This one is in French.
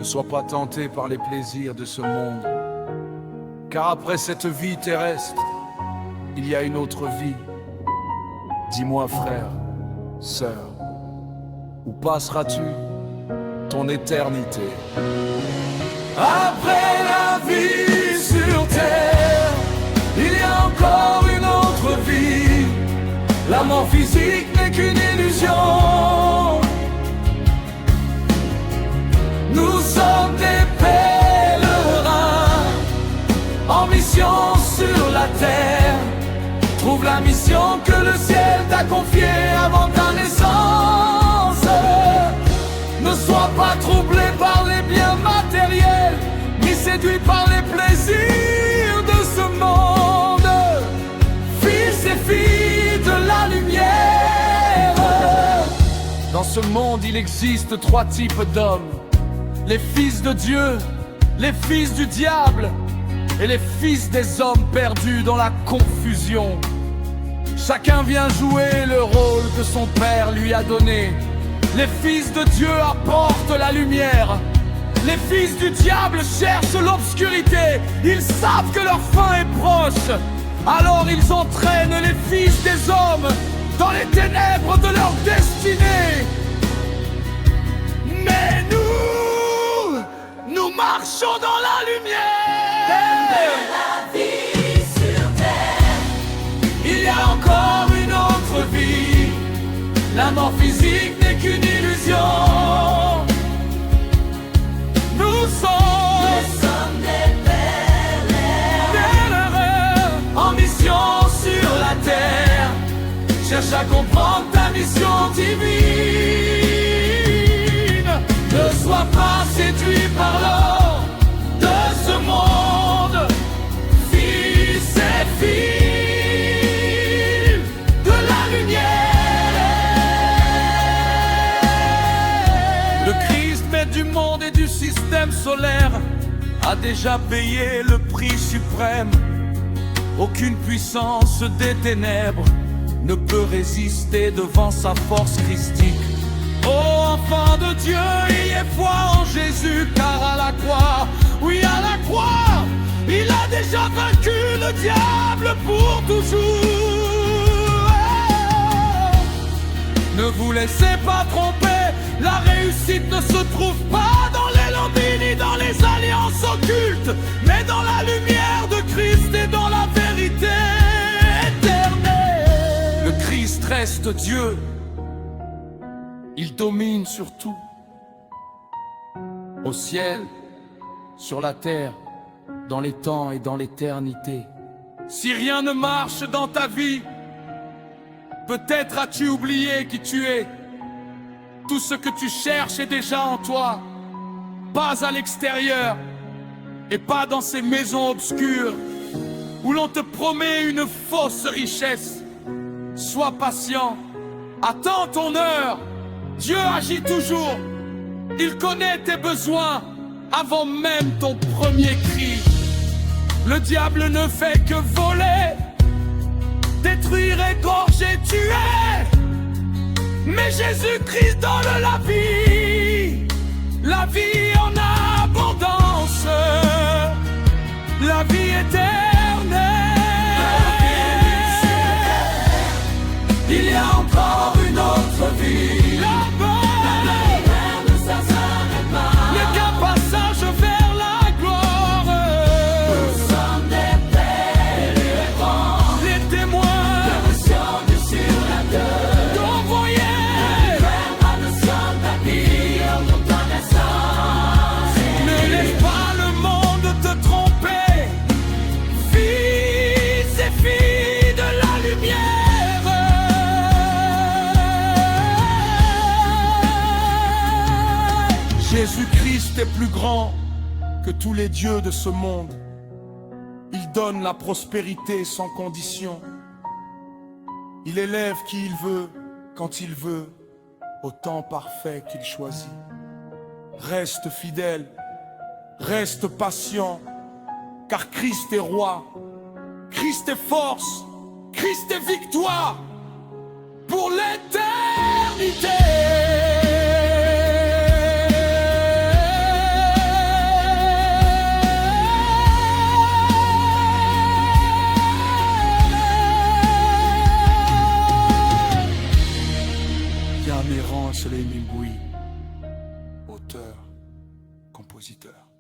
Ne sois pas tenté par les plaisirs de ce monde, car après cette vie terrestre, il y a une autre vie. Dis-moi frère, sœur, où passeras-tu ton éternité? Après la vie sur terre, il y a encore une autre vie. La mort physique n'est qu'une illusion. Nous sommes des pèlerins en mission sur la terre. Trouve la mission que le ciel t'a confiée avant ta naissance. Ne sois pas troublé par les biens matériels, ni séduit par les plaisirs de ce monde. Fils et filles de la lumière. Dans ce monde, il existe 3 types d'hommes: les fils de Dieu, les fils du diable et les fils des hommes perdus dans la confusion. Chacun vient jouer le rôle que son père lui a donné. Les fils de Dieu apportent la lumière. Les fils du diable cherchent l'obscurité. Ils savent que leur fin est proche. Alors ils entraînent les fils des hommes dans les ténèbres de leur destinée. Mais nous marchons dans la lumière. La vie sur terre, Il y a encore une autre vie. La mort physique n'est qu'une illusion. Nous sommes des pèlerins en mission sur la terre. Cherche à comprendre ta mission divine. Ne sois pas séduit par l'or de ce monde. Fils et filles de la lumière. Le Christ, maître du monde et du système solaire, a déjà payé le prix suprême. Aucune puissance des ténèbres ne peut résister devant sa force christique. Ô enfant de Dieu, ayez foi en Jésus, car à la croix, oui à la croix, il a déjà vaincu le diable pour toujours. Ne vous laissez pas tromper, la réussite ne se trouve pas dans les lobbies ni dans les alliances occultes, mais dans la lumière de Christ et dans la vérité éternelle. Le Christ reste Dieu. Il domine sur tout, au ciel, sur la terre, dans les temps et dans l'éternité. Si rien ne marche dans ta vie, peut-être as-tu oublié qui tu es. Tout ce que tu cherches est déjà en toi, pas à l'extérieur et pas dans ces maisons obscures où l'on te promet une fausse richesse. Sois patient, attends ton heure. Dieu agit toujours. Il connaît tes besoins avant même ton premier cri. Le diable ne fait que voler, détruire, égorger, tuer. Mais Jésus-Christ donne la vie en abondance, la vie éternelle. Il y a encore une autre vie. Jésus-Christ est plus grand que tous les dieux de ce monde. Il donne la prospérité sans condition. Il élève qui il veut, quand il veut, au temps parfait qu'il choisit. Reste fidèle, reste patient, car Christ est roi, Christ est force, Christ est victoire pour l'éternité. compositeur.